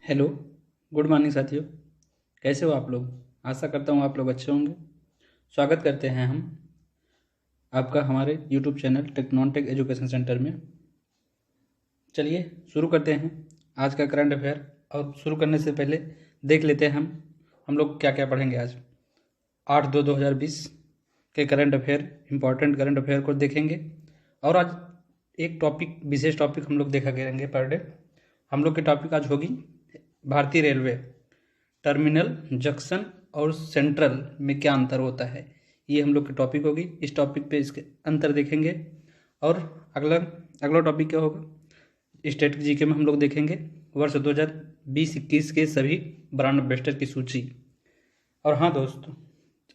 Hello. Good morning साथियों। कैसे हो आप लोग? आशा करता हूँ आप लोग अच्छे होंगे। स्वागत करते हैं हम आपका हमारे YouTube channel tech non tech education centre में। चलिए शुरू करते हैं आज का करंट अफेयर। और शुरू करने से पहले देख लेते हैं हम लोग क्या क्या पढ़ेंगे आज। 8/2/2020 के current affair, important current affair को देखेंगे। और आज एक टॉपिक, विशेष टॉपिक हम लोग देखा करेंगे पर डे। हम लोग की टॉपिक आज होगी भारतीय रेलवे टर्मिनल, जंक्शन और सेंट्रल में क्या अंतर होता है। ये हम लोग की टॉपिक होगी। इस टॉपिक पे इसके अंतर देखेंगे। और अगला अगला टॉपिक क्या होगा? स्टैटिक जीके में हम लोग देखेंगे वर्ष 2020-21 के सभी ब्रांड एम्बेसडर की सूची। और हाँ दोस्तों,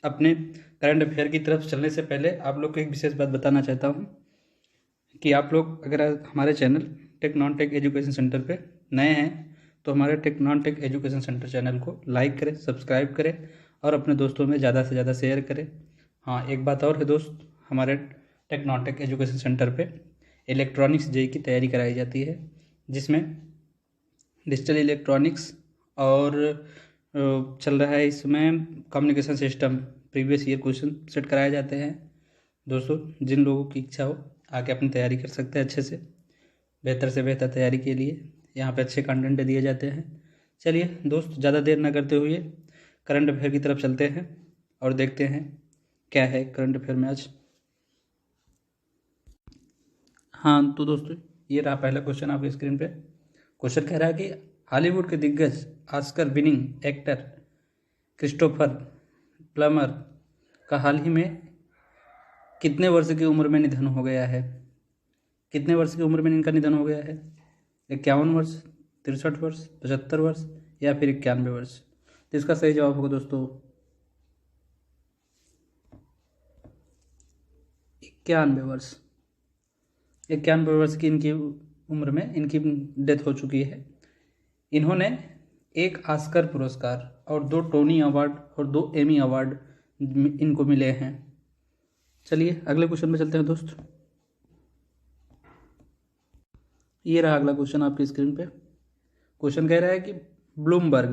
अपने करंट अफेयर की तरफ चलने से पहले आप लोग को एक विशेष बात बताना चाहता हूँ कि आप लोग अगर हमारे channel tech non tech education centre पे नए हैं तो हमारे tech non tech education centre channel को लाइक करें, सब्सक्राइब करें और अपने दोस्तों में ज़्यादा से ज़्यादा शेयर करें। हाँ, एक बात और है दोस्त, हमारे tech non tech education centre पे इलेक्ट्रॉनिक्स जेई की तैयारी कराई जाती है, जिसमें डिजिटल इलेक्ट्रॉनिक्स और चल रहा है इसमें communication system previous year question set कराए जाते हैं। दोस्तों, जिन लोगों की इच्छा हो आके अपनी तैयारी कर सकते हैं अच्छे से बेहतर तैयारी के लिए। यहाँ पे अच्छे कंटेंट दिए जाते हैं। चलिए दोस्त, ज़्यादा देर ना करते हुए करंट अफेयर की तरफ चलते हैं और देखते हैं क्या है करंट अफेयर में आज। हाँ तो दोस्तों, ये रहा पहला क्वेश्चन आपकी स्क्रीन पे। क्वेश्चन कह रहा है कि हॉलीवुड के दिग्गज Oscar winning actor Christopher Plummer का हाल ही में कितने वर्ष की उम्र में निधन हो गया है? कितने वर्ष की उम्र में इनका निधन हो गया है? 51 वर्ष, 63 वर्ष, 75 वर्ष या फिर 91 वर्ष? तो इसका सही जवाब होगा दोस्तों 91 वर्ष। 91 वर्ष की इनकी उम्र में इनकी डेथ हो चुकी है। इन्होंने एक ऑस्कर पुरस्कार और 2 टोनी अवार्ड और 2 एमी अवार्ड इनको मिले हैं। चलिए अगले क्वेश्चन में चलते हैं दोस्त। ये रहा अगला क्वेश्चन आपकी स्क्रीन पे। क्वेश्चन कह रहा है कि ब्लूमबर्ग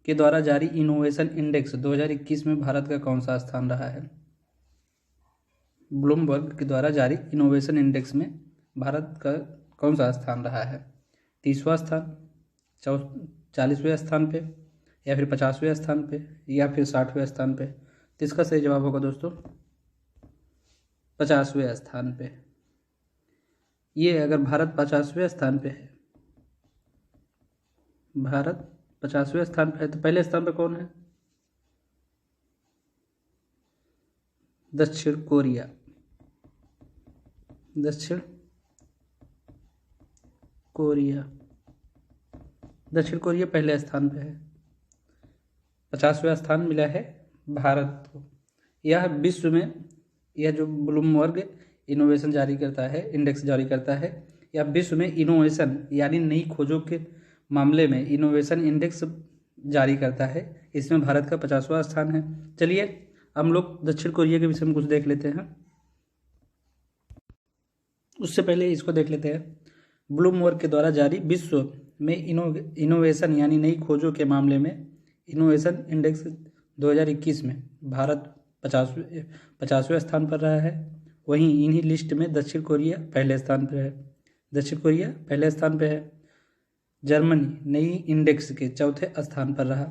के द्वारा जारी इनोवेशन इंडेक्स 2021 में भारत का कौन सा स्थान रहा है? ब्लूमबर्ग के द्वारा जारी इनोवेशन इंडेक्स में भारत का कौन सा स्थान रहा है? 30वां स्थान, 40वें स्थान पे या फिर 50वें स्थान पे या फिर 60वें स्थान पे? तो इसका सही जवाब होगा दोस्तों 50वें स्थान पे। ये अगर भारत 50वें स्थान पे है, भारत 50वें स्थान पे है, तो पहले स्थान पे कौन है? दक्षिण कोरिया। दक्षिण कोरिया दक्षिण कोरिया पहले स्थान पे है। 50वां स्थान मिला है भारत को। यह विश्व में, यह जो ब्लूमबर्ग इनोवेशन जारी करता है, इंडेक्स जारी करता है, यह विश्व में इनोवेशन यानी नई खोजों के मामले में इनोवेशन इंडेक्स जारी करता है। इसमें भारत का 50वां स्थान है। चलिए हम लोग दक्षिण कोरिया के विषय में कुछ देख लेते हैं। उससे पहले इसको देख लेते हैं। ब्लूमबर्ग के द्वारा जारी विश्व में इनोवेशन यानी नई खोजों के मामले में इनोवेशन इंडेक्स 2021 में भारत 50वें स्थान पर रहा है। वहीं इन्हीं लिस्ट में दक्षिण कोरिया पहले स्थान पर है। दक्षिण कोरिया पहले स्थान पर है। जर्मनी नई इंडेक्स के चौथे स्थान पर रहा।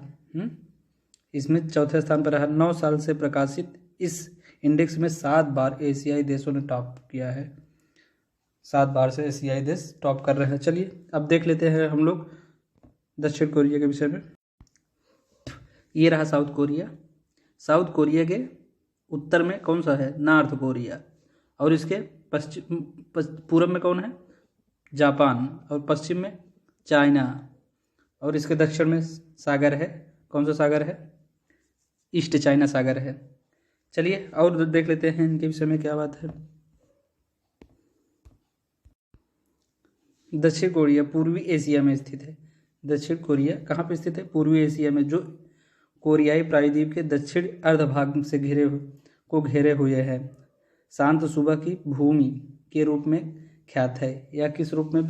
इसमें चौथे स्थान पर रहा। 9 साल से प्रकाशित इस इंडेक्स में 7 बार एशियाई देशों ने टॉप किया है। 7 बार से एशियाई देश टॉप कर रहे हैं। चलिए अब देख लेते हैं हम लोग दक्षिण कोरिया के विषय में। ये रहा साउथ कोरिया। साउथ कोरिया के उत्तर में कौन सा है? North Korea. और इसके पूर्व में कौन है? जापान। और पश्चिम में चाइना। और इसके दक्षिण में सागर है। कौन सा सागर है? ईस्ट चाइना सागर है। चलिए और देख लेते हैं इनके विषय में क्या बात है। दक्षिण कोरिया पूर्वी एशिया में स्थित है। दक्षिण कोरिया कहाँ पे स्थित है? पूर्वी एशिया में, जो कोरियाई प्रायद्वीप के दक्षिण अर्धभाग से घेरे हुए है। शांत सुबह की भूमि के रूप में ख्यात है। यह किस रूप में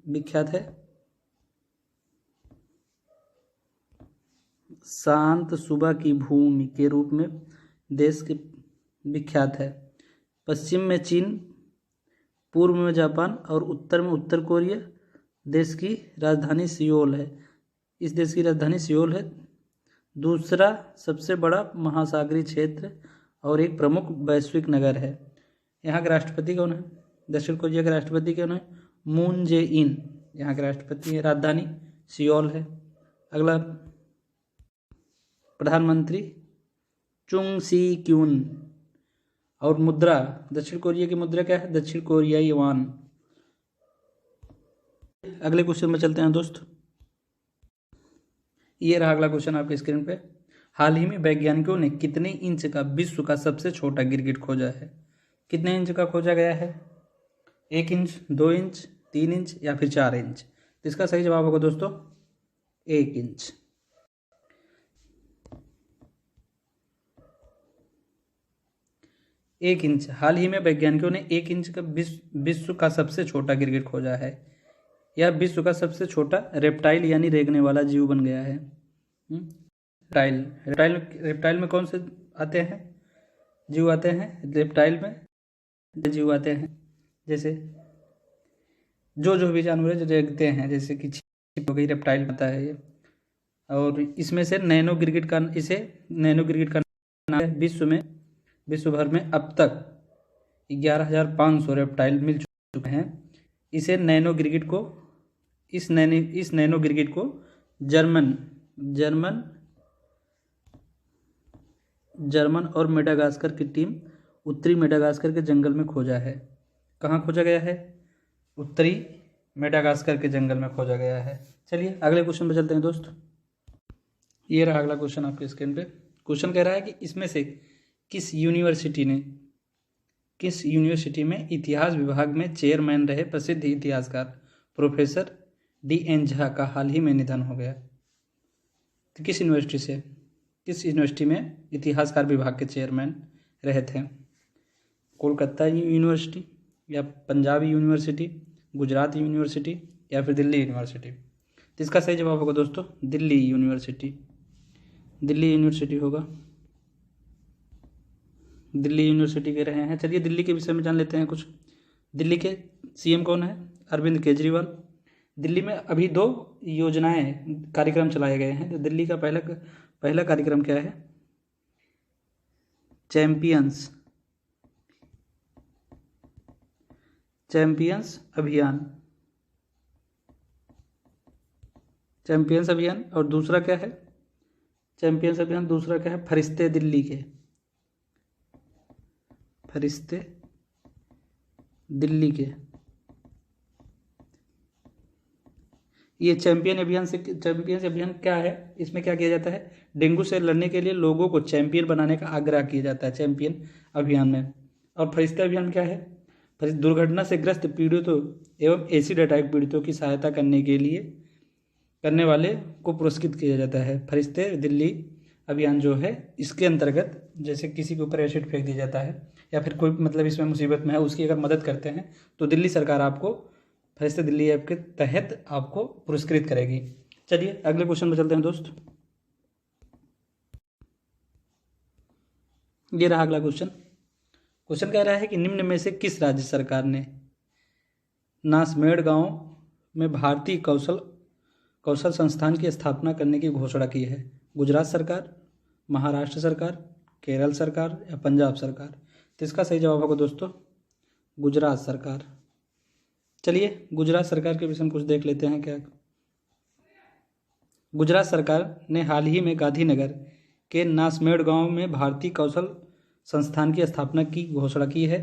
विख्यात है? शांत सुबह की भूमि के रूप में देश के विख्यात है। पश्चिम में चीन, पूर्व में जापान और उत्तर में उत्तर कोरिया। देश की राजधानी सियोल है। इस देश की राजधानी सियोल है। दूसरा सबसे बड़ा महासागरीय क्षेत्र और एक प्रमुख वैश्विक नगर है। यहाँ के राष्ट्रपति कौन है? दक्षिण कोरिया के राष्ट्रपति कौन है? मून जे इन यहाँ के राष्ट्रपति है। राजधानी सियोल है। अगला प्रधानमंत्री चुंग सी क्यून। और मुद्रा, दक्षिण कोरिया की मुद्रा क्या है? दक्षिण कोरियाई युआन। अगले क्वेश्चन में चलते हैं दोस्त। ये रहा अगला क्वेश्चन आपके स्क्रीन पे। हाल ही में वैज्ञानिकों ने कितने इंच का विश्व का सबसे छोटा गिरगिट खोजा है? कितने इंच का खोजा गया है? 1 इंच, 2 इंच, 3 इंच या फिर 4 इंच? तो इसका सही जवाब होगा दोस्तों 1 इंच। एक इंच। हाल ही में वैज्ञानिकों ने 1 इंच का विश्व का सबसे छोटा गिरगिट खोजा है। यह विश्व का सबसे छोटा रेप्टाइल यानी रेंगने वाला जीव बन गया है। रेप्टाइल में कौन से आते हैं जीव आते हैं? रेप्टाइल में जीव आते हैं जैसे जो भी जानवर रेंगते हैं, जैसे कि छिप हो गई, रेप्टाइल आता है ये। और इसमें से नैनो गिरगिट का नाम है। विश्व भर में अब तक 11,500 रेप्टाइल मिल चुके हैं। इस नैनो गिरगिट को जर्मन और मेडागास्कर की टीम उत्तरी मेडागास्कर के जंगल में खोजा है। कहाँ खोजा गया है? उत्तरी मेडागास्कर के जंगल में खोजा गया है। चलिए अगले क्वेश्चन पे चलते हैं दोस्त। ये रहा अगला क्वेश्चन आपके स्क्रीन पे। क्वेश्चन कह रहा है कि इसमें से किस यूनिवर्सिटी में इतिहास विभाग में चेयरमैन रहे प्रसिद्ध इतिहासकार प्रोफेसर D.N. झा का हाल ही में निधन हो गया? तो किस यूनिवर्सिटी में इतिहासकार विभाग के चेयरमैन रहे थे? कोलकाता यूनिवर्सिटी या पंजाब यूनिवर्सिटी, गुजरात यूनिवर्सिटी या फिर दिल्ली यूनिवर्सिटी? तो इसका सही जवाब होगा दोस्तों दिल्ली यूनिवर्सिटी होगा। दिल्ली यूनिवर्सिटी के रहे हैं। चलिए दिल्ली के विषय में जान लेते हैं कुछ। दिल्ली के CM कौन है? अरविंद केजरीवाल। दिल्ली में अभी 2 कार्यक्रम चलाए गए हैं। तो दिल्ली का पहला कार्यक्रम क्या है? चैंपियंस अभियान। और दूसरा क्या है? दूसरा क्या है? फरिश्ते दिल्ली के। ये चैंपियंस अभियान क्या है? इसमें क्या किया जाता है? डेंगू से लड़ने के लिए लोगों को चैंपियन बनाने का आग्रह किया जाता है चैंपियन अभियान में। और फरिश्ते अभियान क्या है? दुर्घटना से ग्रस्त पीड़ितों एवं एसिड अटैक पीड़ितों की सहायता करने वाले को पुरस्कृत किया जाता है। फरिश्ते दिल्ली अभियान जो है, इसके अंतर्गत जैसे किसी के ऊपर एसिड फेंक दिया जाता है या फिर कोई इसमें मुसीबत में है, उसकी अगर मदद करते हैं तो दिल्ली सरकार आपको फरिश्ते दिल्ली ऐप के तहत आपको पुरस्कृत करेगी। चलिए अगले क्वेश्चन में चलते हैं दोस्त। ये रहा अगला क्वेश्चन कह रहा है कि निम्न में से किस राज्य सरकार ने नासमेड़ गांव में भारतीय कौशल संस्थान की स्थापना करने की घोषणा की है? गुजरात सरकार, महाराष्ट्र सरकार, केरल सरकार या पंजाब सरकार? तो इसका सही जवाब होगा दोस्तों गुजरात सरकार। चलिए गुजरात सरकार के विषय में कुछ देख लेते हैं। क्या गुजरात सरकार ने हाल ही में गांधीनगर के नासमेड़ गांव में भारतीय कौशल संस्थान की स्थापना की घोषणा की है।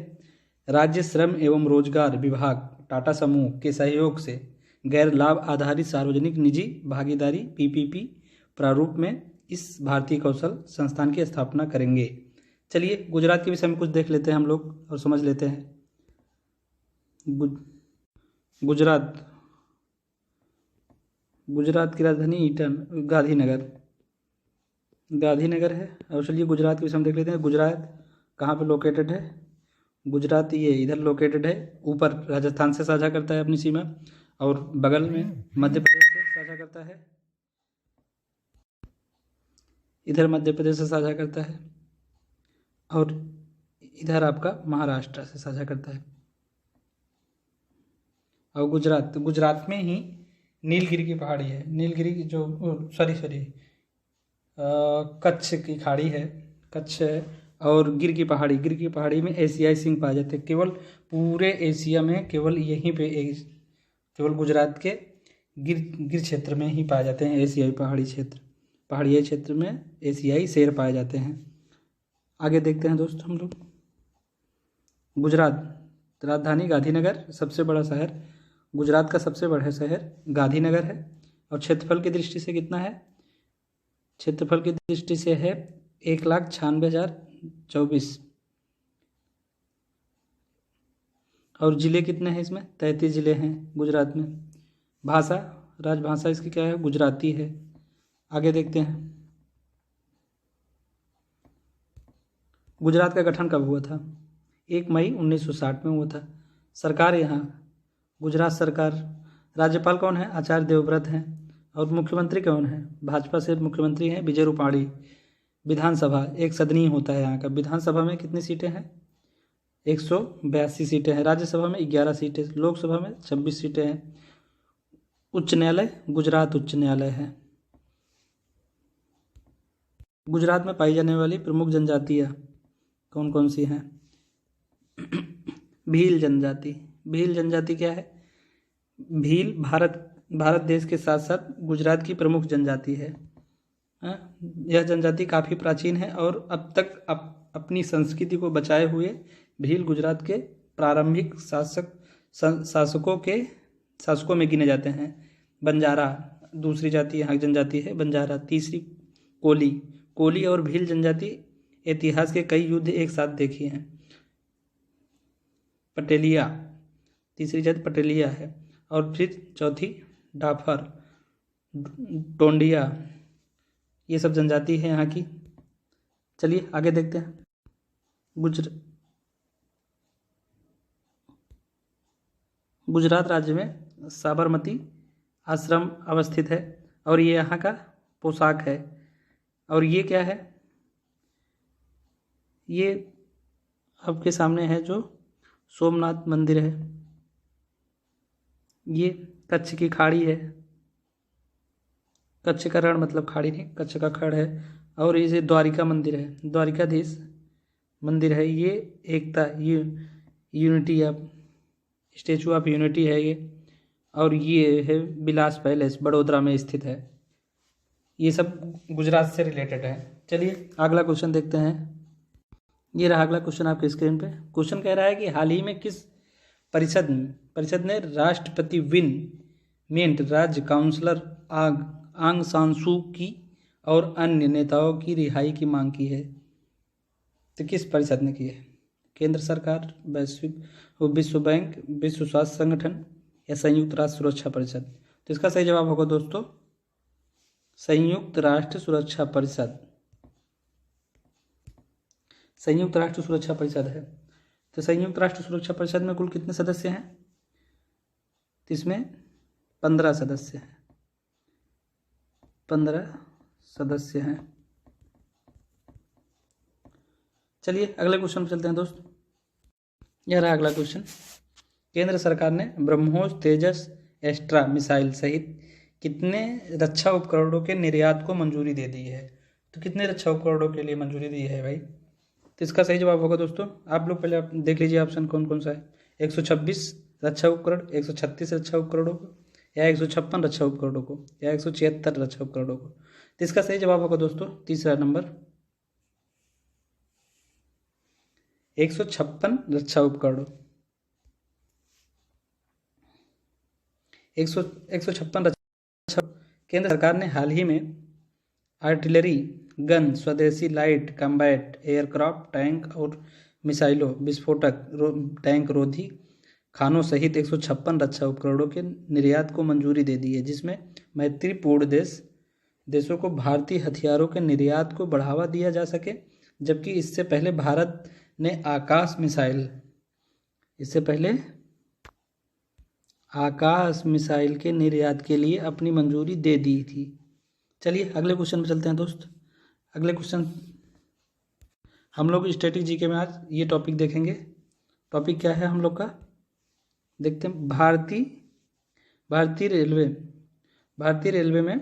राज्य श्रम एवं रोजगार विभाग टाटा समूह के सहयोग से गैर लाभ आधारित सार्वजनिक निजी भागीदारी PPP प्रारूप में इस भारतीय कौशल संस्थान की स्थापना करेंगे। चलिए गुजरात के विषय में कुछ देख लेते हैं हम लोग और समझ लेते हैं। गुजरात की राजधानी गांधीनगर है। और चलिए गुजरात के विषय में देख लेते हैं। गुजरात कहाँ पे लोकेटेड है? गुजरात ये इधर लोकेटेड है, ऊपर राजस्थान से साझा करता है अपनी सीमा और बगल में मध्य प्रदेश से साझा करता है। इधर मध्य प्रदेश से साझा करता है और इधर आपका महाराष्ट्र से साझा करता है। और गुजरात में ही नीलगिरी की पहाड़ी है, नीलगिरी की जो सॉरी कच्छ की खाड़ी है, कच्छ है, और गिर की पहाड़ी में एशियाई सिंह पाए जाते हैं। केवल पूरे एशिया में केवल यहीं पे केवल गुजरात के गिर क्षेत्र में ही पाए जाते हैं एशियाई पहाड़िया क्षेत्र में एशियाई शेर पाए जाते हैं। आगे देखते हैं दोस्त हम लोग। गुजरात राजधानी गांधीनगर, सबसे बड़ा शहर गुजरात का सबसे बड़ा शहर गांधीनगर है। और क्षेत्रफल की दृष्टि से कितना है? क्षेत्रफल की दृष्टि से है 1,96,024। और जिले कितने हैं इसमें? 33 जिले हैं गुजरात में। भाषा, राजभाषा इसकी क्या है? गुजराती है। आगे देखते हैं। गुजरात का गठन कब हुआ था? 1 मई 1960 में हुआ था। सरकार यहाँ गुजरात सरकार, राज्यपाल कौन है? आचार्य देवव्रत हैं। और मुख्यमंत्री कौन है? भाजपा से मुख्यमंत्री हैं विजय रूपाणी। विधानसभा एक सदनीय होता है यहाँ का। विधानसभा में कितनी सीटें हैं? 182 सीटें हैं। राज्यसभा में 11 सीटें, लोकसभा में 26 सीटें हैं। उच्च न्यायालय गुजरात उच्च न्यायालय है। गुजरात में पाई जाने वाली प्रमुख जनजातियाँ कौन कौन सी हैं? भील जनजाति। भील जनजाति क्या है? भील भारत देश के साथ साथ गुजरात की प्रमुख जनजाति है। यह जनजाति काफ़ी प्राचीन है और अब तक अपनी संस्कृति को बचाए हुए भील गुजरात के प्रारंभिक शासकों में गिने जाते हैं। बंजारा दूसरी जाति यहाँ जनजाति है, बंजारा। तीसरी कोली और भील जनजाति इतिहास के कई युद्ध एक साथ देखे हैं। पटेलिया तीसरी जाति पटेलिया है। और फिर चौथी डाफर, टोंडिया, ये सब जनजाति है यहाँ की। चलिए आगे देखते हैं। गुजरात राज्य में साबरमती आश्रम अवस्थित है और ये यहाँ का पोशाक है। और ये क्या है? ये आपके सामने है जो सोमनाथ मंदिर है। ये कच्छ की खाड़ी है। कच्छ का रण मतलब खाड़ी नहीं, कच्छ का खड़ है। और ये द्वारिका मंदिर है, द्वारिकाधीश मंदिर है। ये एकता unity of statue of unity है ये। और ये है विलास पैलेस, बड़ोदरा में स्थित है। ये सब गुजरात से रिलेटेड है। चलिए अगला क्वेश्चन देखते हैं। ये रहा अगला क्वेश्चन आपके स्क्रीन पे। क्वेश्चन कह रहा है कि हाल ही में किस परिषद ने राष्ट्रपति विन मिंट, राज्य काउंसलर आंग सान सू की और अन्य नेताओं की रिहाई की मांग की है? तो किस परिषद ने की है? केंद्र सरकार, विश्व बैंक, विश्व स्वास्थ्य संगठन या संयुक्त राष्ट्र सुरक्षा परिषद? तो इसका सही जवाब होगा दोस्तों संयुक्त राष्ट्र सुरक्षा परिषद। संयुक्त राष्ट्र सुरक्षा परिषद है। तो संयुक्त राष्ट्र सुरक्षा परिषद में कुल कितने सदस्य हैं? तो इसमें 15 सदस्य हैं। 15 सदस्य हैं। चलिए अगले क्वेश्चन पर चलते हैं दोस्त। यह रहा अगला क्वेश्चन। केंद्र सरकार ने ब्रह्मोस, तेजस, एस्ट्रा मिसाइल सहित कितने रक्षा उपकरणों के निर्यात को मंजूरी दे दी है? तो कितने रक्षा उपकरणों के लिए मंजूरी दी है भाई? तो इसका सही जवाब होगा दोस्तों, आप लोग पहले देख लीजिए ऑप्शन कौन कौन सा है। 126 रक्षा उपकरण, 136 रक्षा उपकरणों को, या 156 रक्षा उपकरणों को, या 176 रक्षा उपकरणों को। तो इसका सही जवाब होगा दोस्तों तीसरा नंबर 156 रक्षा उपकरणों। 156 रक्षा। केंद्र सरकार ने हाल ही में आर्टिलरी गन, स्वदेशी लाइट कॉम्बैट एयरक्राफ्ट, टैंक और मिसाइलों, विस्फोटक टैंक रोधी खानों सहित 156 रक्षा उपकरणों के निर्यात को मंजूरी दे दी है, जिसमें मैत्रीपूर्ण देशों को भारतीय हथियारों के निर्यात को बढ़ावा दिया जा सके। जबकि इससे पहले भारत ने आकाश मिसाइल के निर्यात के लिए अपनी मंजूरी दे दी थी। चलिए अगले क्वेश्चन पर चलते हैं दोस्त। अगले क्वेश्चन हम लोग स्टैटिक जीके में आज ये टॉपिक देखेंगे। टॉपिक क्या है हम लोग का, देखते हैं। भारतीय रेलवे में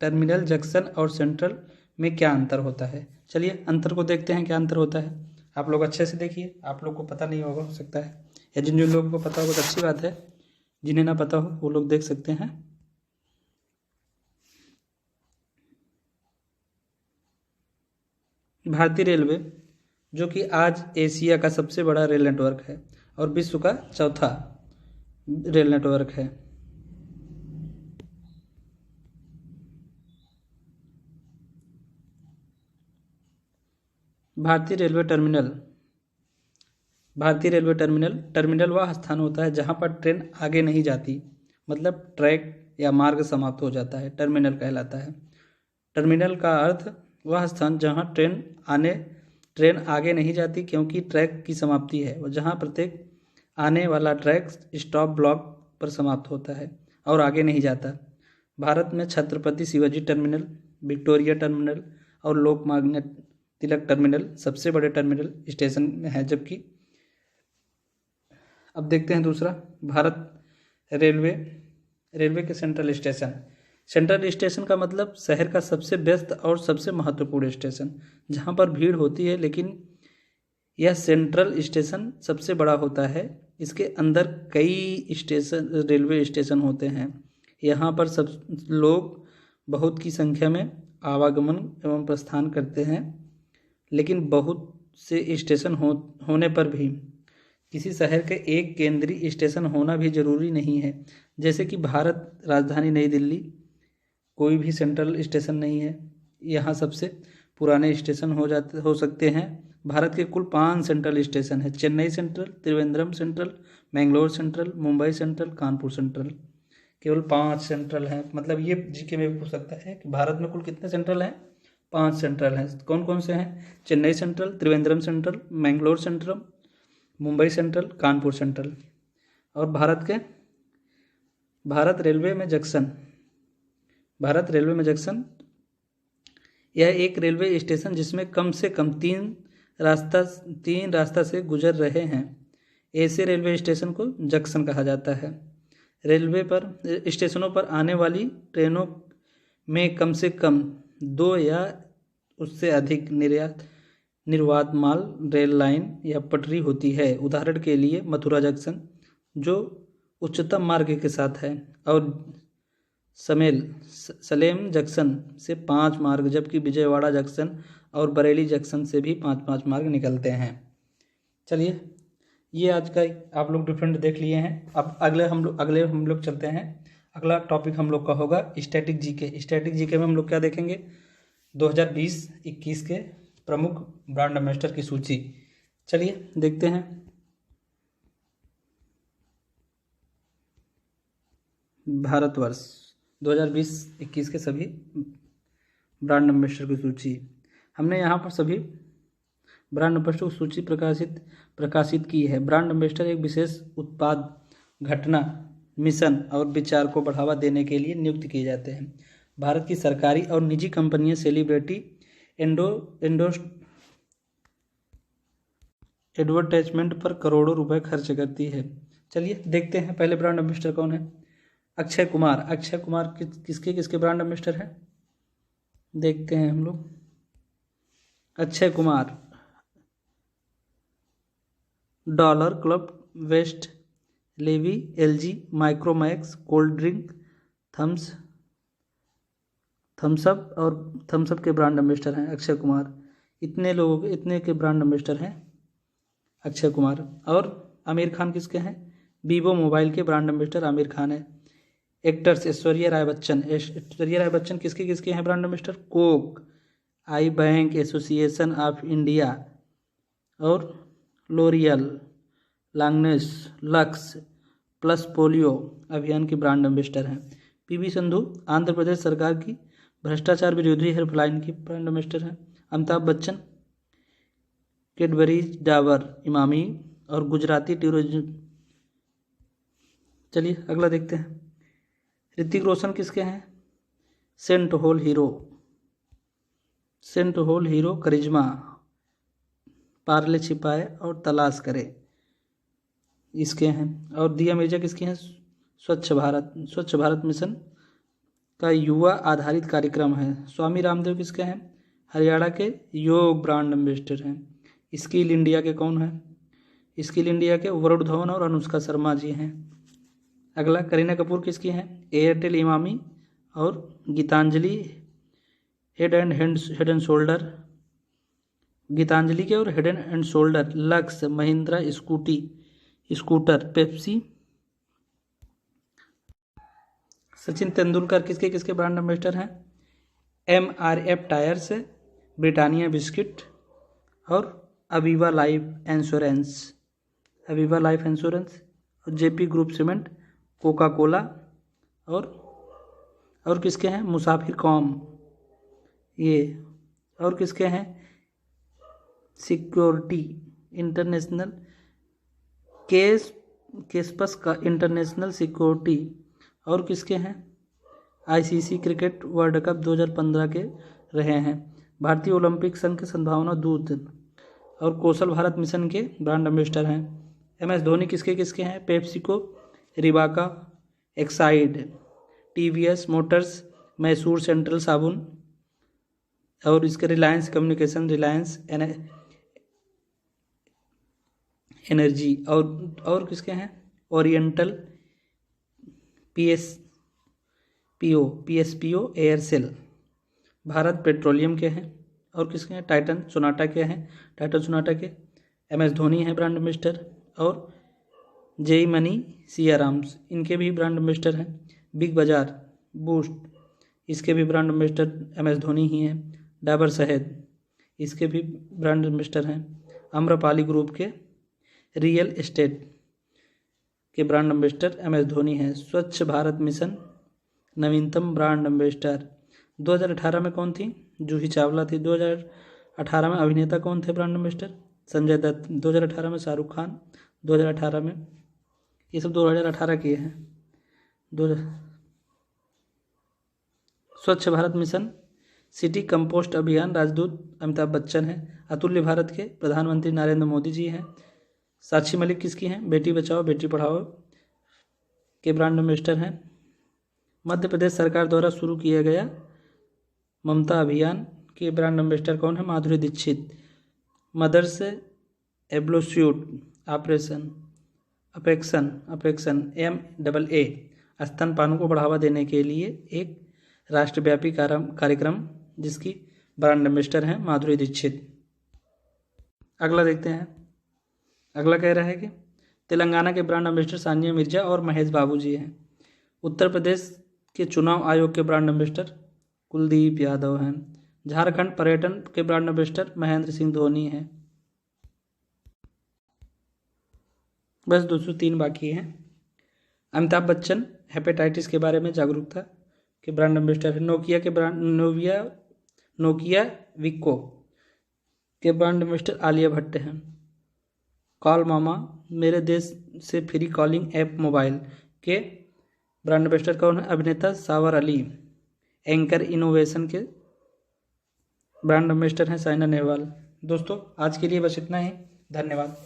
टर्मिनल, जंक्शन और सेंट्रल में क्या अंतर होता है। चलिए अंतर को देखते हैं क्या अंतर होता है। आप लोग अच्छे से देखिए, आप लोग को पता नहीं होगा, हो सकता है, या जिन जिन लोगों को पता होगा तो अच्छी बात है, जिन्हें ना पता हो वो लोग देख सकते हैं। भारतीय रेलवे जो कि आज एशिया का सबसे बड़ा रेल नेटवर्क है और विश्व का चौथा रेल नेटवर्क है। भारतीय रेलवे टर्मिनल वह स्थान होता है जहां पर ट्रेन आगे नहीं जाती, मतलब ट्रैक या मार्ग समाप्त हो जाता है, टर्मिनल कहलाता है। टर्मिनल का अर्थ वह स्थान जहां ट्रेन आगे नहीं जाती क्योंकि ट्रैक की समाप्ति है, और जहां प्रत्येक आने वाला ट्रैक स्टॉप ब्लॉक पर समाप्त होता है और आगे नहीं जाता। भारत में Chhatrapati Shivaji terminal, Victoria terminal और लोकमान्य तिलक टर्मिनल सबसे बड़े टर्मिनल स्टेशन हैं। जबकि अब देखते हैं दूसरा, भारत रेलवे के सेंट्रल स्टेशन का मतलब शहर का सबसे व्यस्त और सबसे महत्वपूर्ण स्टेशन, जहां पर भीड़ होती है, लेकिन यह सेंट्रल स्टेशन सबसे बड़ा होता है। इसके अंदर कई रेलवे स्टेशन होते हैं। यहाँ पर सब लोग बहुत की संख्या में आवागमन एवं प्रस्थान करते हैं, लेकिन बहुत से स्टेशन होने पर भी किसी शहर के एक केंद्रीय स्टेशन होना भी जरूरी नहीं है। जैसे कि भारत राजधानी नई दिल्ली कोई भी सेंट्रल स्टेशन नहीं है, यहाँ सबसे पुराने स्टेशन हो सकते हैं। भारत के कुल 5 सेंट्रल स्टेशन है: Chennai central, Trivandrum central, Mangalore central, Mumbai central, Kanpur central. केवल 5 सेंट्रल हैं। मतलब ये जीके में भी पूछ सकता है कि भारत में कुल कितने सेंट्रल हैं? 5 सेंट्रल हैं। कौन कौन से हैं? Chennai central, Trivandrum central, Mangalore central, Mumbai central, Kanpur central. और भारत रेलवे में जंक्शन यह एक रेलवे स्टेशन जिसमें कम से कम तीन रास्ता से गुजर रहे हैं। ऐसे रेलवे स्टेशन को जंक्शन कहा जाता है। स्टेशनों पर आने वाली ट्रेनों में कम से कम 2 या उससे अधिक निर्वात माल रेल लाइन या पटरी होती है। उदाहरण के लिए मथुरा जंक्शन जो उच्चतम मार्ग के साथ है, और सलेम जंक्शन से 5 मार्ग, जबकि विजयवाड़ा जंक्शन और बरेली जंक्शन से भी 5-5 मार्ग निकलते हैं। चलिए ये आज का आप लोग डिफरेंट देख लिए हैं। अब अगले हम लोग चलते हैं। अगला टॉपिक हम लोग का होगा स्टैटिक जीके में हम लोग क्या देखेंगे? 2020-21 के प्रमुख ब्रांड एम्बेसडर की सूची। चलिए देखते हैं। भारतवर्ष 2020-21 के सभी ब्रांड एम्बेसडर की सूची। हमने यहाँ पर सभी ब्रांड एम्बेसडर की सूची प्रकाशित की है। ब्रांड एम्बेसडर एक विशेष उत्पाद, घटना, मिशन और विचार को बढ़ावा देने के लिए नियुक्त किए जाते हैं। भारत की सरकारी और निजी कंपनियां सेलिब्रिटी एडवर्टाइजमेंट पर करोड़ों रुपए खर्च करती है। चलिए देखते हैं पहले ब्रांड एम्बेसडर कौन है। अक्षय कुमार किसके ब्रांड एम्बेसडर हैं? देखते हैं हम लोग। Akshay Kumar dollar club, west Levi, LG, Micromax, cold drink, Thums Up के ब्रांड एम्बेसडर हैं अक्षय कुमार। इतने के ब्रांड एम्बेसडर हैं अक्षय कुमार। और आमिर खान किसके हैं? वीवो मोबाइल के ब्रांड एम्बेसडर आमिर खान है। एक्टर्स ऐश्वर्या राय बच्चन किसके हैं brand ambassador? Coke, I bank association of India और लोरियल, लॉन्गनेस, लक्स प्लस पोलियो अभियान की ब्रांड एम्बेसडर हैं। पीवी संधू आंध्र प्रदेश सरकार की भ्रष्टाचार विरोधी हेल्पलाइन की ब्रांड एम्बेसडर हैं। अमिताभ बच्चन कैडबरीज, डाबर, इमामी और गुजराती टूरिज्म। चलिए अगला देखते हैं। ऋतिक रोशन किसके हैं? सेंट सेंट होल हीरो करिश्मा, पार्ले छिपाए और तलाश करे, इसके हैं। और दिया मिर्जा किसकी हैं? स्वच्छ भारत मिशन का युवा आधारित कार्यक्रम है। स्वामी रामदेव किसके हैं? हरियाणा के योग ब्रांड एम्बेसडर हैं। स्किल इंडिया के कौन है? स्किल इंडिया के वरुण धवन और अनुष्का शर्मा जी हैं। अगला करीना कपूर किसकी हैं? एयरटेल इमामी और Geetanjali head and shoulder, Geetanjali के और head and shoulder, Lux, Mahindra scooter, Pepsi. Sachin Tendulkar किसके किसके ब्रांड एम्बेसडर हैं? MRF टायर्स, ब्रिटानिया बिस्किट और अविवा लाइफ इंश्योरेंस और JP group cement, Coca Cola और किसके हैं? मुसाफिर कॉम, ये। और किसके हैं? सिक्योरिटी इंटरनेशनल, केस्पस का इंटरनेशनल सिक्योरिटी। और किसके हैं? ICC क्रिकेट वर्ल्ड कप 2015 के रहे हैं। भारतीय ओलंपिक संघ के संभावना दूत और कौशल भारत मिशन के ब्रांड एम्बेसडर हैं। MS धोनी किसके किसके हैं? PepsiCo, Reebok, Exide, TVS Motors, Mysore central साबुन और इसके रिलायंस कम्युनिकेशन, रिलायंस एनर्जी। और किसके हैं? Oriental, PSPO Aircel. Bharat petroleum के हैं। और किसके हैं? टाइटन सोनाटा के हैं। टाइटन सोनाटा के MS धोनी है ब्रांड एम्बेसडर और जेई मनी, सियाराम्स, इनके भी ब्रांड एम्बेसडर हैं। बिग बाजार, बूस्ट, इसके भी ब्रांड एम्बेसडर MS धोनी ही हैं। डाबर शहद, इसके भी ब्रांड एम्बेसडर हैं। आम्रपाली ग्रुप के रियल एस्टेट के ब्रांड एम्बेसडर MS धोनी हैं। स्वच्छ भारत मिशन नवीनतम ब्रांड एम्बेसडर 2018 में कौन थी? जूही चावला थी। 2018 में अभिनेता कौन थे ब्रांड एम्बेसडर? संजय दत्त। 2018 में शाहरुख खान। 2018 में, ये सब 2018 किए हैं। स्वच्छ भारत मिशन सिटी कंपोस्ट अभियान राजदूत अमिताभ बच्चन हैं। अतुल्य भारत के प्रधानमंत्री नरेंद्र मोदी जी हैं। साक्षी मलिक किसकी हैं? बेटी बचाओ बेटी पढ़ाओ के ब्रांड एम्बेसडर हैं। मध्य प्रदेश सरकार द्वारा शुरू किया गया ममता अभियान के ब्रांड एम्बेसडर कौन है? Madhuri Dixit. Mother's एब्लोस्यूट operation MMA स्तनपान को बढ़ावा देने के लिए एक राष्ट्रव्यापी कार्यक्रम जिसकी ब्रांड एम्बेसडर हैं माधुरी दीक्षित। अगला देखते हैं। अगला कह रहा है कि तेलंगाना के ब्रांड एम्बेसडर सानिया मिर्जा और महेश बाबू जी हैं। उत्तर प्रदेश के चुनाव आयोग के ब्रांड एम्बेसडर कुलदीप यादव हैं। झारखंड पर्यटन के ब्रांड एम्बेसडर महेंद्र सिंह धोनी हैं। बस 203 बाकी हैं। अमिताभ बच्चन हेपेटाइटिस के बारे में जागरूकता के ब्रांड एम्बेसडर है। नोकिया विको के ब्रांड एम्बेसडर आलिया भट्ट हैं। कॉल मामा मेरे देश से फ्री कॉलिंग ऐप मोबाइल के ब्रांड एम्बेसडर कौन है? अभिनेता सावर अली। एंकर इनोवेशन के ब्रांड एम्बेसडर हैं साइना नेहवाल। दोस्तों आज के लिए बस इतना ही, धन्यवाद।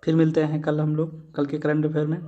फिर मिलते हैं कल हम लोग कल के करंट अफेयर में।